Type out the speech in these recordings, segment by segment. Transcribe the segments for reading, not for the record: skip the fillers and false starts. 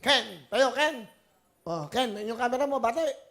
Ken! Tayo, Ken! Oh, Ken, yung camera mo, bate.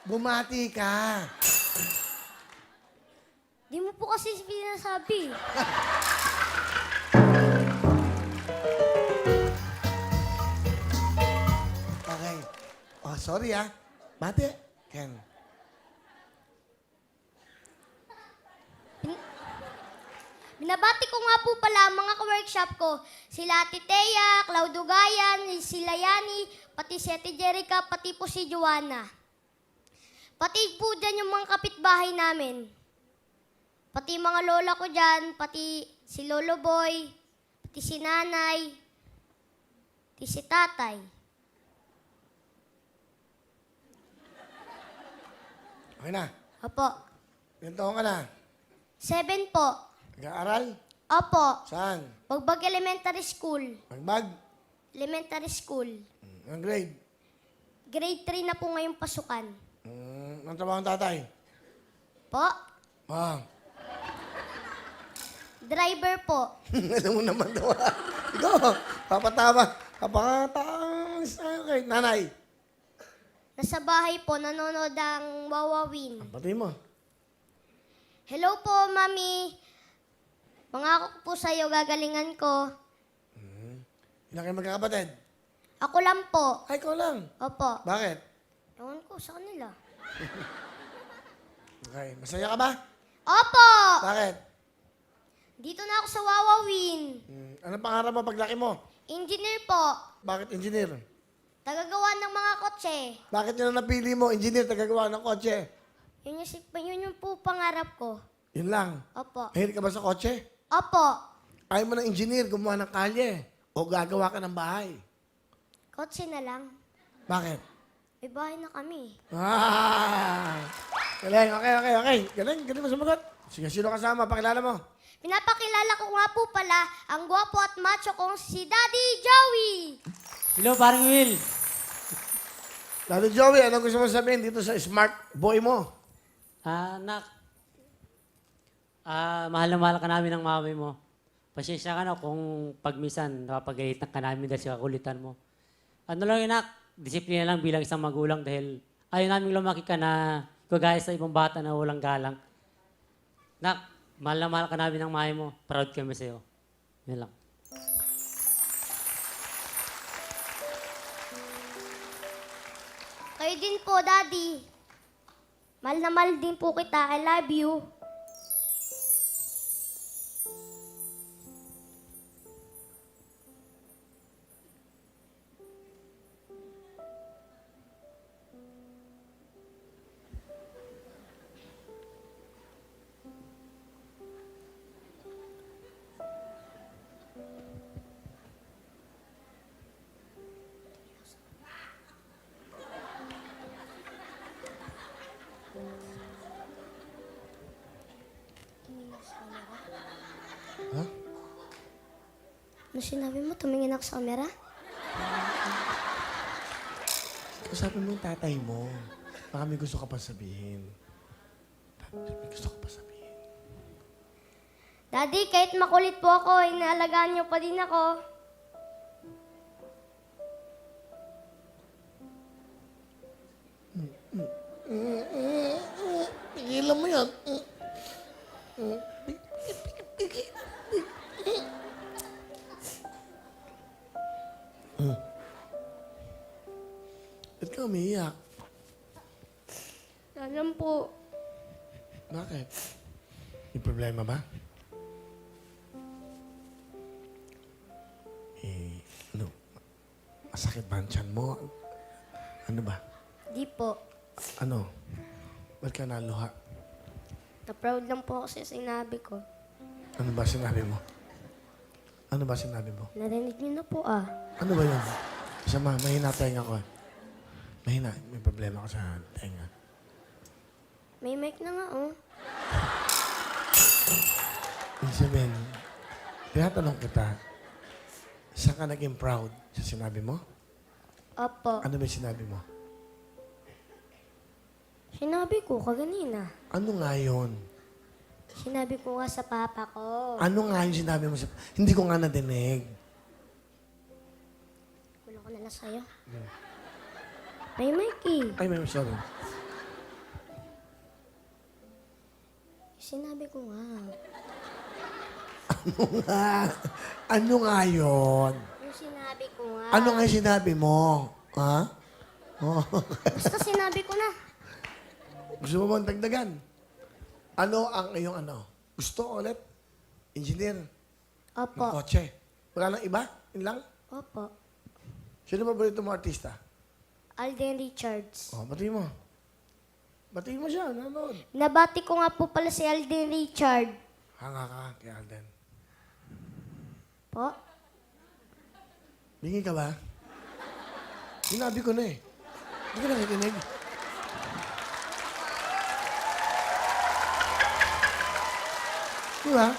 Bumati ka. Di mo po kasi pinasabi. Okay. Oh, sorry ah. Bate. Ken. Binabati ko nga po pala ang mga ka-workshop ko. Sila Ate Thea, Claudio Gayan, sila Yani, pati si Ate Jerica, pati po si Joanna. Pati po dyan yung mga kapitbahay namin. Pati mga lola ko dyan, pati si Lolo Boy, pati si Nanay, pati si Tatay. Okay na. Opo. Ilan taon ka na? 7 po. Nag-aaral? Opo. Saan? Bagbag Elementary School. Magbag? Elementary School. Ang grade? Grade 3 na po ngayong pasukan. Ang trabaho ng tatay? Po? Ah. Driver po. Alam mo naman daw. Ikaw, papatama. Kapakataas. Okay, nanay. Nasa bahay po, nanonood ang Wawawin. Ang pati mo. Hello po, Mami. Mangako ko po sa'yo, gagalingan ko. Ilan kayo magkakapatid? Ako lang po. Ay, ikaw lang. Opo. Bakit? Ewan ko sa kanila. Okay, masaya ka ba? Opo! Bakit? Dito na ako sa Wawawin. Anong pangarap mo paglaki mo? Engineer po. Bakit engineer? Tagagawa ng mga kotse. Bakit yun ang napili mo? Engineer, tagagawa ng kotse. Yun yung po pangarap ko. Yun lang. Opo. Mahilig ka ba sa kotse? Opo. Ayaw mo ng engineer, gumawa ng kalye. O gagawa ka ng bahay. Kotse na lang. Bakit? May bahay na kami. Galing, okay. Galing mo sumagot. Sige, sino kasama? Pakilala mo. Pinapakilala ko nga po pala ang gwapo at macho kong si Daddy Joey. Hello, parang Will. Lalo Joey, anong gusto mo sabihin dito sa smart boy mo? Anak, mahal na mahal ka namin ng mami mo. Pasensya ka na kung pagmisan napapagalitan ka namin dahil sa kakulitan mo. Ano lang anak, disiplina lang bilang isang magulang dahil ayaw namin lumaki ka na kagaya sa ibang bata na walang galang. Nak, mahal na mahal ka namin ng mami mo. Proud kami sa'yo. Yan lang. Kayo din po, Daddy. Mahal na mahal din po kita. I love you. Ha? Ano sinabi mo? Tumingin ako sa camera? Usapin mo yung tatay mo. Baka may gusto ka pa sabihin. May gusto ka pa sabihin. Daddy, kahit makulit po ako, inaalagaan niyo pa din ako. Pigilan mo yan. Ba't ka umiiyak? Alam po. Bakit? May problema ba? Ano? Masakit ba ang tiyan mo? Ano ba? Di po. Ano? Ba't ka naluha? Na-proud lang po ako sa sinabi ko. Ano ba sinabi mo? Ano ba sinabi mo? Narinig niyo na po ah. Ano ba yun? Sama, mahina tenga ko. Mahina. May problema ko sa tenga. May mic na nga oh. Ibig sabihin, tinatanong kita, saan ka naging proud sa sinabi mo? Opo. Ano ba yung sinabi mo? Sinabi ko kaganina. Ano nga yun? Sinabi ko nga sa papa ko. Ano nga yung sinabi mo sa... Hindi ko nga nadinig. Kulo ko na lang sa'yo. May mic eh. Ay, may sorry. Sinabi ko nga. Ano nga yun? Yung sinabi ko nga. Ano nga yung sinabi mo? Ha? Oh. Basta sinabi ko na. Gusto mo bang dagdagan? Ano ang iyong ano? Gusto ulit? Engineer? Ng Opo. kotse? Wala nang iba? Yun lang? Opo. Sino ba paborito mo artista? Alden Richards. Oh, batiin mo. Batiin mo siya, nanonood. Nabati ko nga po pala si Alden Richard. Hanga ka kay Alden. Po? Bingi ka ba? Sinabi ko na eh. Hindi ka nakikinig. Di ba?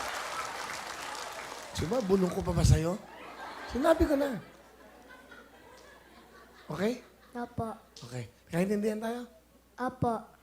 Diba, bulong ko pa ba sa'yo? Sinabi ko na. Okay? Opo. Okay. Kaintindihan tayo? Opo.